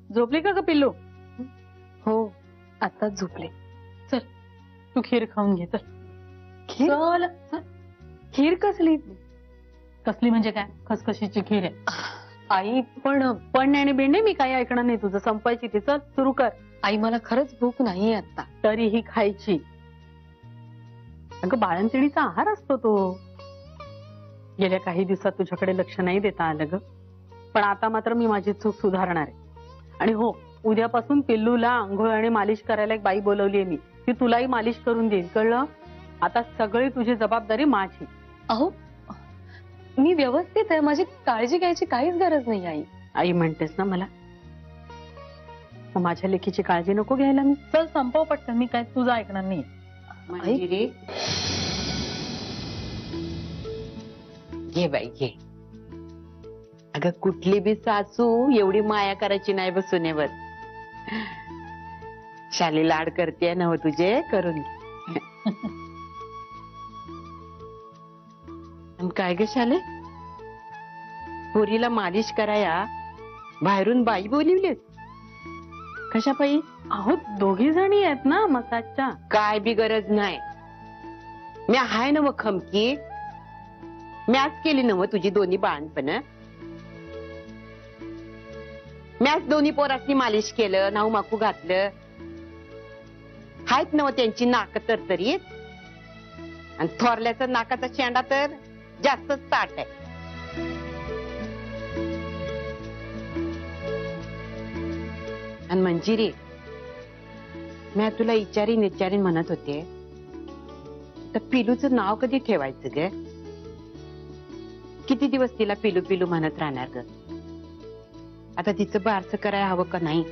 झोपली का ग पिल्लू? हो आताच झोपले. चल तू खीर खाऊन घे. चल खीर? चल चल. खीर कसली? कसली म्हणजे काय? खसखशीची खीर आहे. आई पण आणि बिंडे मी काही ऐकणार नाही तुझं. संपायची ती. चल सुरू कर. आई मला खरंच भूक नाही आता. तरीही खायची. अगं बाळंतिणीचा आहार असतो तो. गेल्या काही दिवसात तुझ्याकडे लक्ष नाही देता आलं ग. पण आता मात्र मी माझी चूक सुधारणार आहे. आणि हो, उद्यापासून पिल्लूला आंघोळ आणि मालिश करायला एक बाई बोलवलीये मी. ती तुलाही मालिश करून देईल. कळलं? आता सगळी तुझी जबाबदारी माझी. अहो मी व्यवस्थित आहे. माझी काळजी घ्यायची काहीच गरज नाही आई. आई म्हणतेस ना मला. मग माझ्या लेकीची काळजी नको घ्यायला मी? चल संपव पटकन. मी काय तुझं ऐकणार नाही. मंजिरी घे बाई घे. अगं कुठली बी सासू एवढी माया करायची नाही बघ सुनेवर. शाली लाड करते ना हो तुझे. करून घे. आणि काय ग शाले, पोरीला मालिश कराया बाहेरून बाई बोलिवलीस? कशा पायी? अहो दोघी जणी आहेत ना मसाजच्या. काय बी गरज नाही. मी हाय ना मग खमकी. मॅच केली ना मग तुझी दोन्ही बाळणपण. मॅच दोन्ही पोरासनी मालिश केलं, नाऊ माकू घातलं. हायत ना मग त्यांची नाक तरतरीत. आणि थोरल्याचा नाकाचा शेंडा तर जास्तच ताट आहे. आणि मंजिरी, मी तुला विचारीन म्हणत होते, तर पिलूचं नाव कधी ठेवायचं ग? किती दिवस तिला पिलू पिलू म्हणत राहणार ग? आता तिचं बारसं करायला हवं का नाही?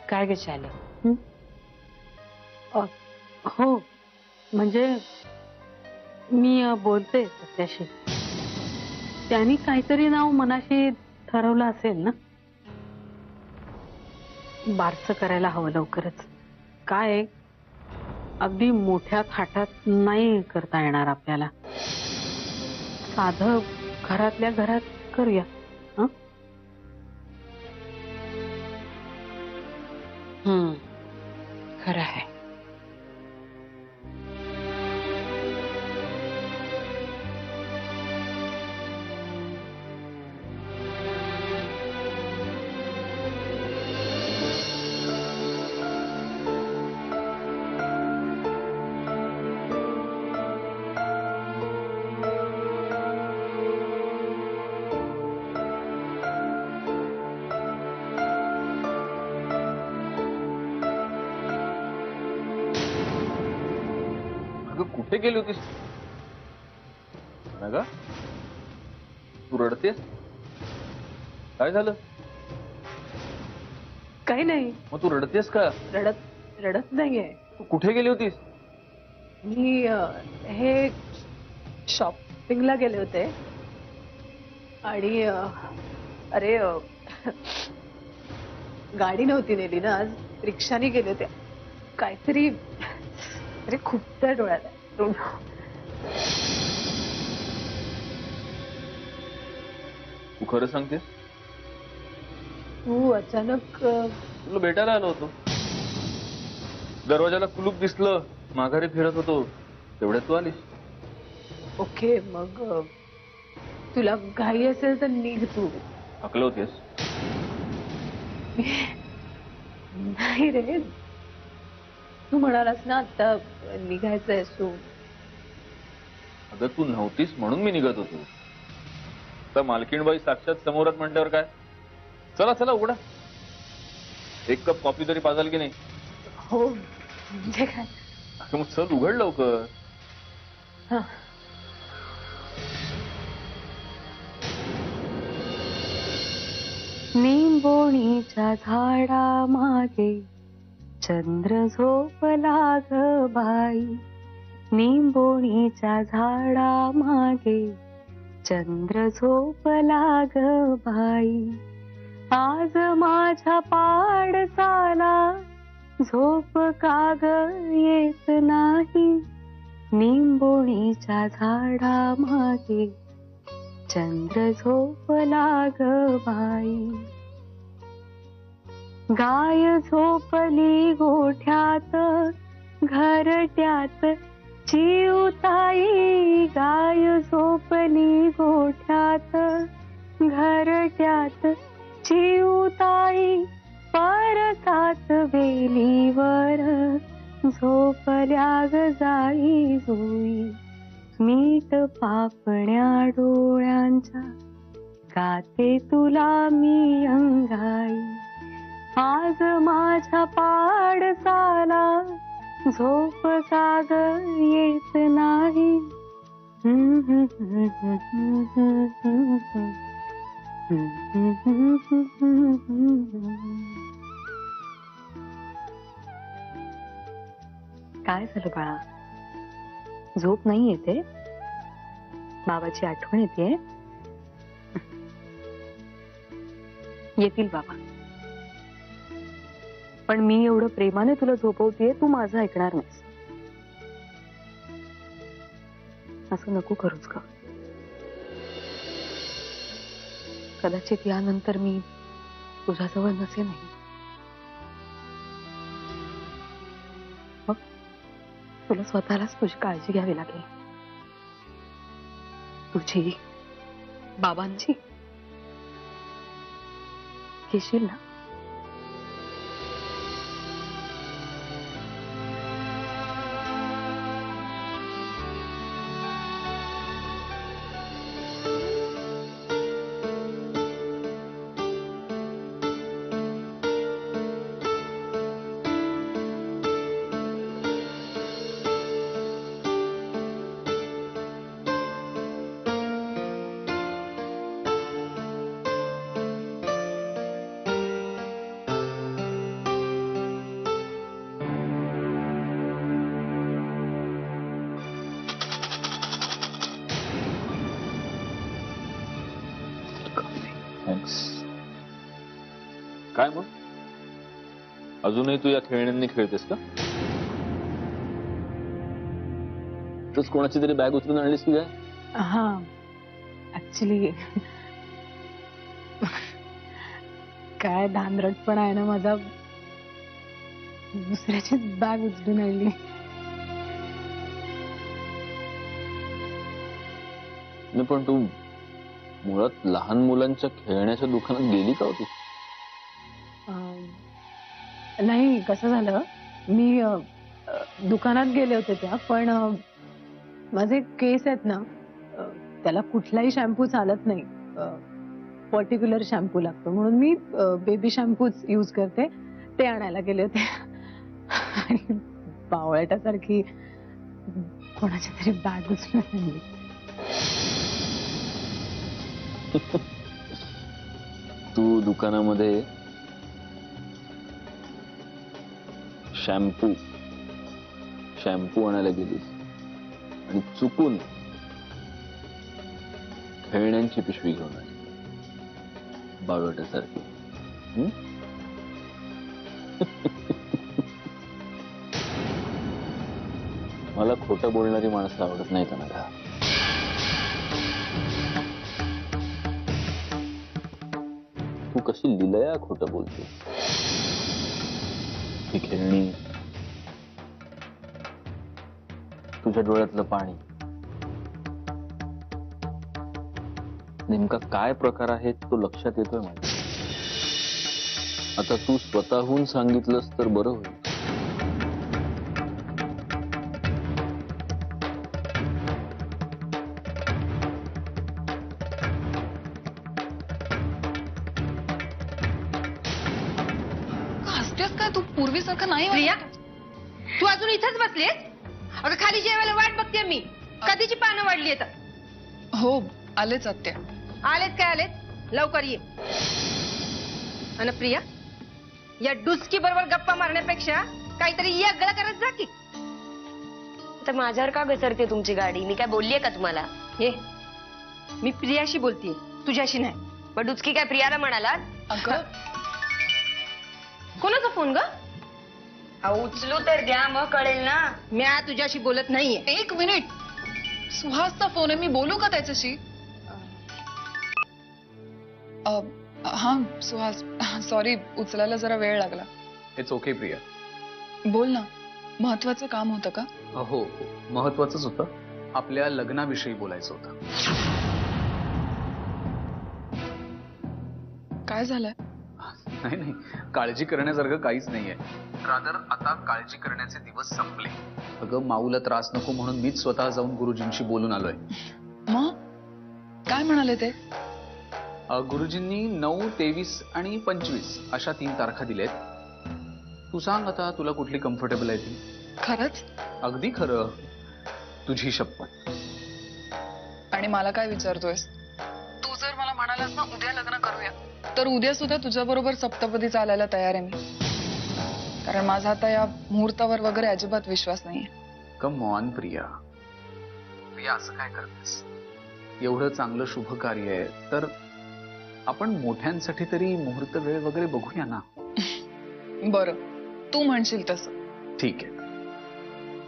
काय ग शाले? हो म्हणजे मी बोलते त्याशी. त्यांनी काहीतरी नाव मनाशी ठरवलं असेल ना. बारसं करायला हवं लवकरच. काय अगदी मोठ्या थाटात नाही करता येणार आपल्याला. साधं घरातल्या घरात करूया. खरं आहे. कुठे गेली होतीस? तू रडतेस? काय झालं? काही नाही. मग तू रडतेस का? रडत नाहीये. तू कुठे गेली होतीस? मी हे शॉपिंगला गेले होते. आणि अरे गाडी नव्हती नेली ना आज. रिक्षाने गेले होते. काहीतरी अरे खूप त्या डोळ्यात. तू खरं सांगतेस? तू अचानक तुला भेटायला आलो होतो. दरवाजाला कुलूप दिसलं. माघारी फिरत होतो तेवढ्यात तू आलीस. ओके मग तुला घाई असेल तर निघ तू. थकलं होतेस? नाही रे. तू म्हणालास ना आता निघायचंय सो. अगं तू नव्हतीस म्हणून मी निघत होतो. तर मालकीणबाई साक्षात समोरात म्हटल्यावर काय. चला चला उघडा. एक कप कॉफी तरी पाजाल की नाही? हो म्हणजे काय. अगं मग चल उघड लवकर. निंबोणीच्या झाडा मागे चंद्र झोपला ग बाई. निंबोणीच्या झाडा मागे चंद्र झोपला ग बाई. आज माझ्या पाडसाला झोप का ग येत नाही. निंबोणीच्या झाडा मागे चंद्र झोपला ग बाई. गाय झोपली गोठ्यात घरट्यात चिऊताई. गाय झोपली गोठ्यात घरट्यात चिऊताई. परसात वेलीवर झोपल्या ग जाई जुई. मीठ पापण्या डोळ्यांच्या गाते तुला मी अंगाई. आज माझ्या पाडसाला झोप का ग येत नाही. काय झालं बाळा, झोप नाही येते? बाबाची आठवण येते? येतील बाबा, पण मी एवढं प्रेमाने तुला झोपवतेय, तू माझं ऐकणार नाहीस. असं नको करूच का? कदाचित यानंतर मी तुझ्याजवळ नसे नाही. मग तुला स्वतःलाच तुझी काळजी घ्यावी लागेल. तुझी, बाबांची घेशील ना? थँक्स. काय मग अजूनही तू या खेळण्यांनी खेळतेस का? तूच कोणाची तरी बॅग उचलून आणलीस की काय? हा, ऍक्च्युली काय धांदरटपणा आहे ना माझा. दुसऱ्याची बॅग उचलून आणली. नाही पण तू मुळात लहान मुलांच्या खेळण्याच्या दुकानात गेली का होती? नाही, कसं झालं, मी दुकानात गेले होते त्या, पण माझे केस आहेत ना, त्याला कुठलाही शॅम्पू चालत नाही. पर्टिक्युलर शॅम्पू लागतो, म्हणून मी बेबी शॅम्पूच यूज करते. ते आणायला गेले होते आणि बावळटासारखी कोणाची तरी बॅग उचलून आणली. तू दुकानामध्ये शॅम्पू आणायला गेलीस आणि चुकून खेळण्यांची पिशवी घेऊन आली बावळटासारखी. मला खोटं बोलणारी माणसं आवडत नाहीत ना. तू कशी लिलया खोटं बोलते. ही खेळणी, तुझ्या डोळ्यातलं पाणी, नेमका काय प्रकार आहे तो लक्षात येतोय माझ्या. आता तू स्वतःहून सांगितलंस तर बरं होईल. हसतेस का तू? पूर्वीसारखं नाही प्रिया, तू अजून इथेच बसलीस? अगं खाली जेवायला वाट बघते मी. कधीची पानं वाढली येतात? हो, आलेच आत्या. आलेत काय आलेत? लवकर ये. आणि प्रिया, या डुसकी बरोबर गप्पा मारण्यापेक्षा काहीतरी वेगळं करत जा की. तर माझ्यावर का घसरते तुमची गाडी? मी काय बोललीये का तुम्हाला? हे, मी प्रियाशी बोलतीये, तुझ्याशी नाही. पण डुचकी काय प्रियाला म्हणाला? अगं, कोणाचा फोन ग? उचलू तर द्या, मग कळेल ना. मी तुझ्याशी बोलत नाहीये. एक मिनिट, सुहासचा फोन आहे, मी बोलू का त्याच्याशी? हा सुहास, सॉरी, उचलायला जरा वेळ लागला. It's okay Priya. बोल ना, महत्वाचं काम होतं का? हो, महत्वाचंच होतं. आपल्या लग्नाविषयी बोलायचं होतं. काय झालंय? नाही, काळजी करण्यासारखं काहीच नाहीये. रादर आता काळजी करण्याचे दिवस संपले. अगं माऊला त्रास नको म्हणून मीच स्वतः जाऊन गुरुजींशी बोलून आलोय. मग काय म्हणाले ते? गुरुजींनी 9, 23 आणि 25 अशा 3 तारखा दिल्यात. तू सांग आता तुला कुठली कम्फर्टेबल आहे ती. खरंच? अगदी खरं, तुझी शपथ. आणि मला काय विचारतोयस? तू जर मला म्हणालास ना उद्या लग्न करूया, तर उद्या सुद्धा तुझ्या बरोबर सप्तपदी चालायला तयार आहे मी. कारण माझा आता या मुहूर्तावर वगैरे अजिबात विश्वास नाहीये. कम ऑन प्रिया, असं काय करतेस? एवढं चांगलं शुभ कार्य आहे तर आपण मोठ्यांसाठी तरी मुहूर्त वेळ वगैरे बघूया ना. बरं, तू म्हणशील तसं. ठीक आहे,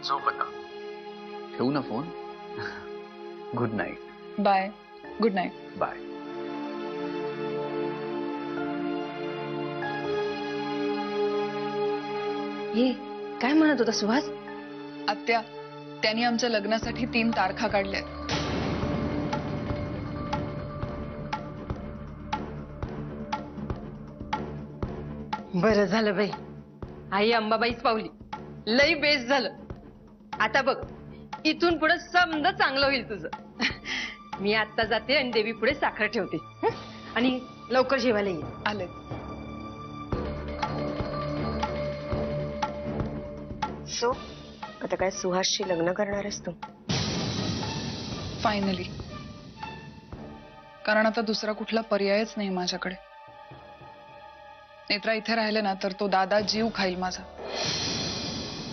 झोप आता. ठेवू ना phone. Good night. Bye. Good night. Bye. ये काय म्हणत होता सुहास? आत्या, त्यांनी आमच्या लग्नासाठी 3 तारखा काढल्या. बरं झालं बाई, आई अंबाबाईच पावली. लई बेस्ट झालं. आता बघ, इथून पुढे समजा चांगलं होईल तुझं. मी आता जाते आणि देवी पुढे साखर ठेवते. हं? आणि लवकर जेवायला ये. आले. सो आता काय सुहासशी लग्न करणार आहेस तू? फायनली. कारण आता दुसरा कुठला पर्यायच नाही माझ्याकडे. नेत्रा इथे राहिले ना तर तो दादा जीव खाईल माझा.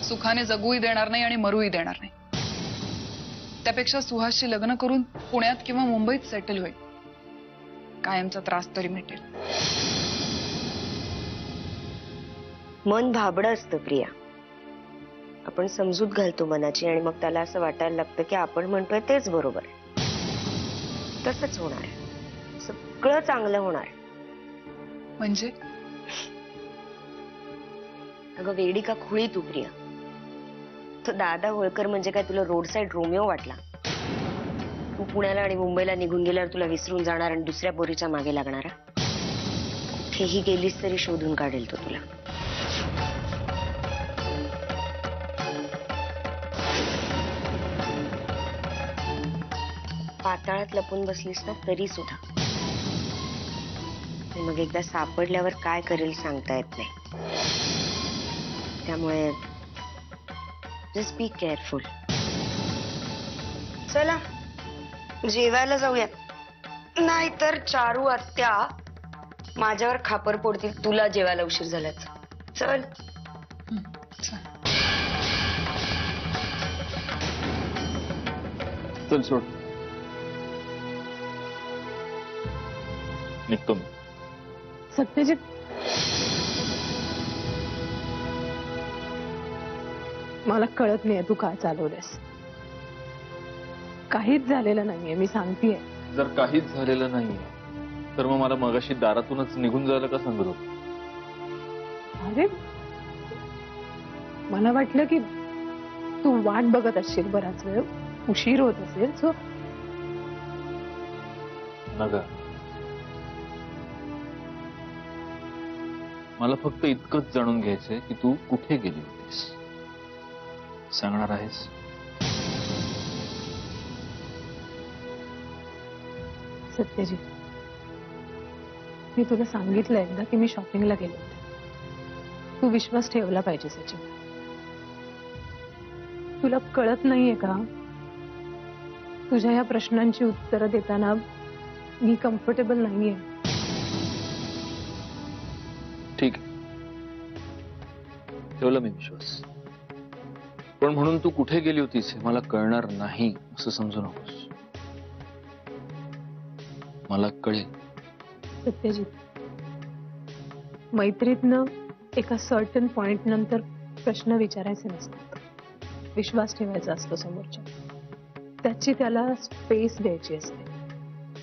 सुखाने जगूही देणार नाही आणि मरूही देणार नाही. त्यापेक्षा सुहासशी लग्न करून पुण्यात किंवा मुंबईत सेटल होईल. कायमचा त्रास तरी मिटेल. मन भाबडं असतं प्रिया. आपण समजूत घालतो मनाची आणि मग त्याला असं वाटायला लागतं की आपण म्हणतोय तेच बरोबर आहे. तसंच होणार आहे. सगळं चांगलं होणार आहे. म्हणजे अगं वेडी का खुळी तू प्रिया? तो दादा होळकर म्हणजे काय तुला रोड साईड रोमिओ वाटला? तू पुण्याला आणि मुंबईला निघून गेल्यावर तुला विसरून जाणार आणि दुसऱ्या पोरीच्या मागे लागणारा? कुठेही गेलीस तरी शोधून काढेल तो तुला. पाताळात लपून बसलीस ना तरी सुद्धा. मग एकदा सापडल्यावर काय करेल सांगता येत नाही. त्यामुळे जस्ट बी केअरफुल. चला जेवायला जाऊया, नाहीतर चारू आत्या माझ्यावर खापर पोडतील तुला जेवायला उशीर झाल्याच. चल. चल सोड, निघतो मी. सत्यजित, मला कळत नाहीये तू काय चालवतेस. काहीच झालेलं नाहीये, मी सांगतेय. जर काहीच झालेलं नाही तर मग मला मगाशी दारातूनच निघून जायला का सांगत होत? अरे मला वाटलं की तू वाट बघत असशील बराच वेळ, उशीर होत असेल. सो नका, मला फक्त इतकंच जाणून घ्यायचंय की तू कुठे गेली होतीस. सांगणार आहेस? सत्यजित, मी तुला सांगितलं एकदा की मी शॉपिंगला गेले होते. तू विश्वास ठेवला पाहिजे सचिन. तुला कळत नाहीये का? तुझ्या या प्रश्नांची उत्तरं देताना मी कम्फर्टेबल नाहीये. ठीक आहे, ठेवला मी विश्वास. पण म्हणून तू कुठे गेली होतीस हे मला कळणार नाही असं समजू नकोस. मला कळेल. सत्यजित, मैत्रीतनं एका सर्टन पॉइंट नंतर प्रश्न विचारायचे नसतात, विश्वास ठेवायचा असतो समोरच्या, त्याची त्याला स्पेस द्यायची असते.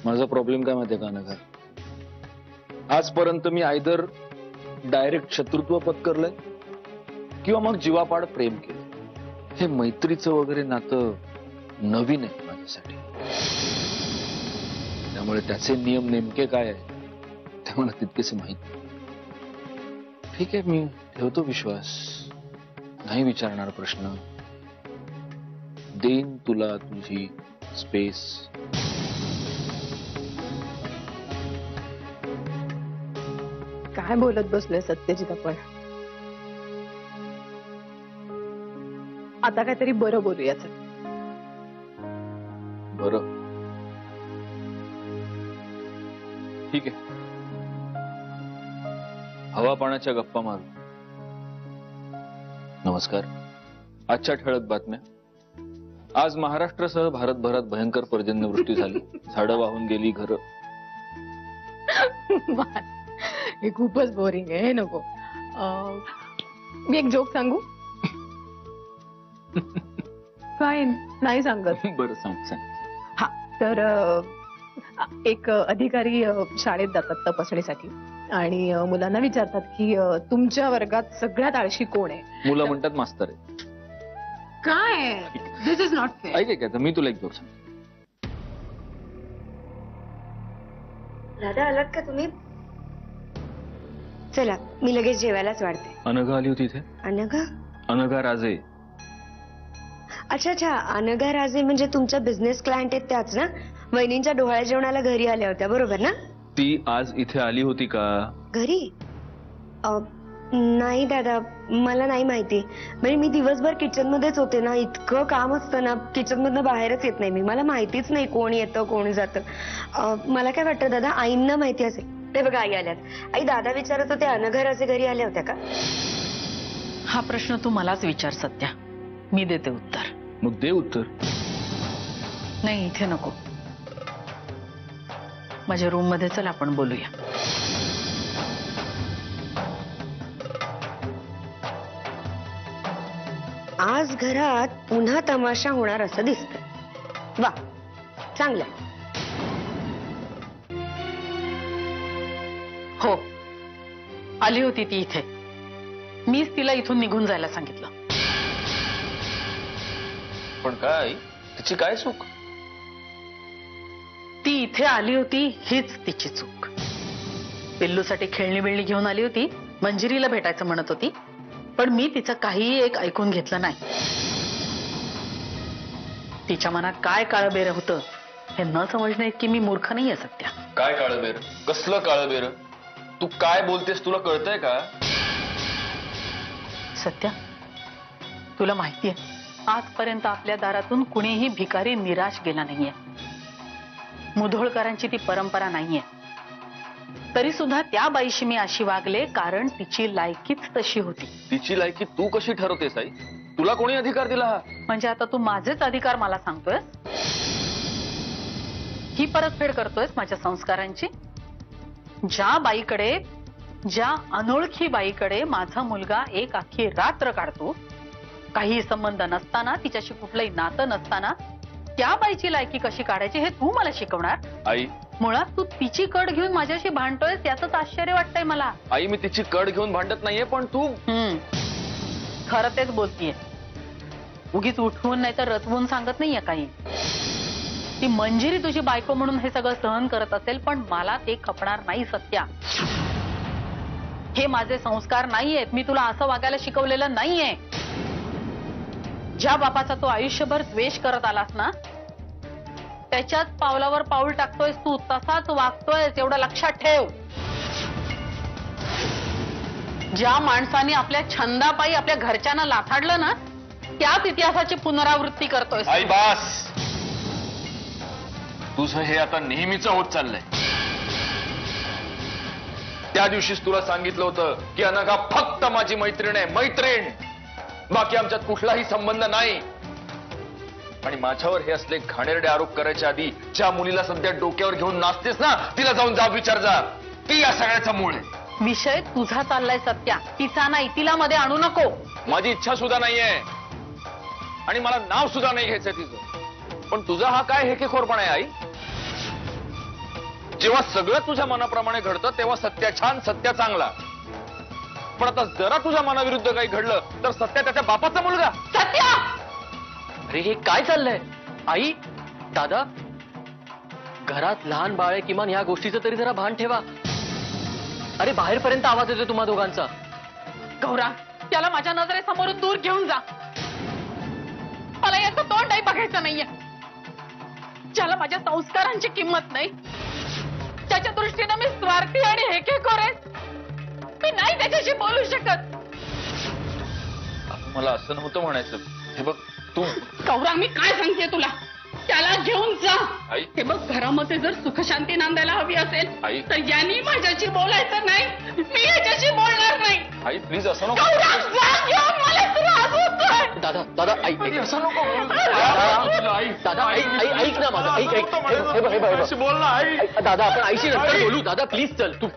माझा प्रॉब्लेम काय माहितीये का नका, आजपर्यंत मी आयदर डायरेक्ट शत्रुत्व पत्करलंय किंवा मग जीवापाड प्रेम केलं. हे मैत्रीचं वगैरे नातं नवीन आहे माझ्यासाठी, त्यामुळे त्याचे नियम नेमके काय आहे ते मला तितकेसे माहित नाही. ठीक आहे, मी ठेवतो विश्वास, नाही विचारणार प्रश्न, देईन तुला तुझी स्पेस. काय बोलत बसलोय सत्यजित आपण? आता काहीतरी बरं बोलूयात. बरं, ठीक आहे, हवा पाण्याच्या गप्पा मारू. नमस्कार. आजच्या ठळक बातम्या. आज महाराष्ट्रासह भारतभरात भयंकर पर्जन्यवृष्टी झाली, झाडं वाहून गेली, घरं. हे खूपच बोरिंग आहे, हे नको. मी एक जोक सांगू? फाईन, नाही सांगत. बरं, सांग सांग. हा, तर एक अधिकारी शाळेत जातात तपासणीसाठी आणि मुलांना विचारतात की तुमच्या वर्गात सगळ्यात आळशी कोण आहे? मुलं म्हणतात मास्तर आहे. काय, दिस इज नॉट फेअर. ऐक काय, मी तुला एक जोक सांग. दादा आलात का तुम्ही? चला, मी लगेच जेवायलाच वाढते. अनघा आली होती इथे. अनघा? अनघा राजे. अच्छा अच्छा, अनघा राजे म्हणजे तुमच्या बिझनेस क्लायंट आहेत त्याच ना? वहिनींच्या डोहाळ्या जेवणाला घरी आल्या होत्या, बरोबर ना? ती आज इथे आली होती का? घरी? नाही दादा, मला नाही माहिती. म्हणजे मी दिवसभर किचन मध्येच होते ना, इतकं काम असतं ना, किचन मधनं बाहेरच येत नाही मी. मला माहितीच नाही कोण येतं कोण जातं. मला काय वाटतं दादा, आईंना माहिती असेल. ते बघा, आई आल्यात. आई, दादा विचारत होते अनघा राजे घरी आल्या होत्या का? हा प्रश्न तू मलाच विचार सत्या, मी देते उत्तर. मग दे उत्तर. नाही, इथे नको, माझ्या रूम मध्ये चल, आपण बोलूया. आज घरात पुन्हा तमाशा होणार असं दिसतंय. वा, चांगलं. हो, आली होती ती इथे, मीच तिला इथून निघून जायला सांगितलं. पण काय, तिची काय चूक? ती इथे आली होती हीच तिची चूक. पिल्लूसाठी खेळणी बिळणी घेऊन आली होती, मंजिरीला भेटायचं म्हणत होती, पण मी तिचं काहीही एक ऐकून घेतलं नाही. तिच्या मनात काय काळबेर होतं हे न समजणे इतकी मी मूर्ख नाहीये सत्या. काय काळबेर? कसलं काळबेर? तू काय बोलतेस, तुला कळतंय का? सत्या, तुला माहितीये, आजपर्यंत आपल्या दारातून कुणीही भिकारी निराश गेला नाहीये. मुधोळकरांची ती परंपरा नाहीये. तरी सुद्धा त्या बाईशी मी अशी वागले कारण तिची लायकीच तशी होती. तिची लायकी तू कशी ठरवतेस आई? तुला कोणी अधिकार दिला हा? म्हणजे आता तू माझेच अधिकार मला सांगतोय? ही परतफेड करतोयस माझ्या संस्कारांची? ज्या अनोळखी बाईकडे माझा मुलगा एक अख्खी रात्र काढतो, काही संबंध नसताना, तिच्याशी कुठलंही नातं नसताना, त्या बाईची लायकी कशी काढायची हे तू मला शिकवणार? आई, मुळात तू तिची कड घेऊन माझ्याशी भांडतोयस याचंच आश्चर्य वाटतंय मला. आई, मी तिची कड घेऊन भांडत नाहीये, पण तू खरं तेच बोलतीये. उगीच उठवून नाही तर रचवून सांगत नाहीये काही. ती मंजिरी तुझी बायको म्हणून हे सगळं सहन करत असेल, पण मला ते खपणार नाही सत्या. हे माझे संस्कार नाहीयेत. मी तुला असं वागायला शिकवलेलं नाहीये. ज्या बापाचा तू आयुष्यभर द्वेष करत आलास ना, त्याच्याच पावलावर पाऊल टाकतोयस तू, तसाच वागतोयस, एवढं लक्षात ठेव. ज्या माणसाने आपल्या छंदापायी आपल्या घरच्यांना लाथाडलं ना, त्याच इतिहासाची पुनरावृत्ती करतोयस. आई बास, तुझं हे आता नेहमीच होत चाललंय. त्या दिवशीच तुला सांगितलं होतं की अनघा फक्त माझी मैत्रीण आहे, मैत्रीण, बाकी आमच्यात कुठलाही संबंध नाही. आणि माझ्यावर हे असले घाणेरडे आरोप करायच्या आधी ज्या मुलीला सध्या डोक्यावर घेऊन नाचतेस ना, तिला जाऊन जाब विचार जा. ती या सगळ्याचं मूळ आहे. विषय तुझा चाललाय सत्या, तिचा नाही. तिला मध्ये आणू नको. माझी इच्छा सुद्धा नाहीये आणि मला नाव सुद्धा नाही घ्यायचंय तिचं. पण तुझा हा काय हेकेखोरपणा आहे आई? जेव्हा सगळं तुझ्या मनाप्रमाणे घडतं तेव्हा सत्या छान, सत्या चांगला. पण आता जरा तुझ्या मनाविरुद्ध काही घडलं तर सत्या त्याच्या बापाचा मुलगा. सत्या, अरे हे काय चाललंय? आई, दादा, घरात लहान बाळ आहे, किमान ह्या गोष्टीचं तरी जरा भान ठेवा. अरे बाहेरपर्यंत आवाज येतोय तुम्हा दोघांचा. गौरा, त्याला माझ्या नजरेसमोरून दूर घेऊन जा. मला याचं तोंडही बघायचं नाहीये. ज्याला माझ्या संस्कारांची किंमत नाही, त्याच्या दृष्टीनं मी स्वार्थी आणि हेकेखोर आहे, मी नाही त्याच्याशी बोलू शकत. मला असं नव्हतं म्हणायचं. हे बघ तू. गौरा, मी काय सांगते तुला, त्याला घेऊन जा. आई. हे बघ, घरामध्ये जर सुखशांती नांदायला हवी असेल आई. तर यांनी माझ्याशी बोलायचं नाही, मी याच्याशी बोलणार नाही. आई प्लीज असं नको. गौरा, जा घेऊन, मला त्रास होतोय. दादा, दादा, ऐक, ऐक. असं नको. दादा, ऐक ना माझं, ऐक, ऐक. हे बघ, हे बघ, हे बघ. बोल ना आई. दादा, आपण आईशी नंतर बोलू. दादा प्लीज चल तू.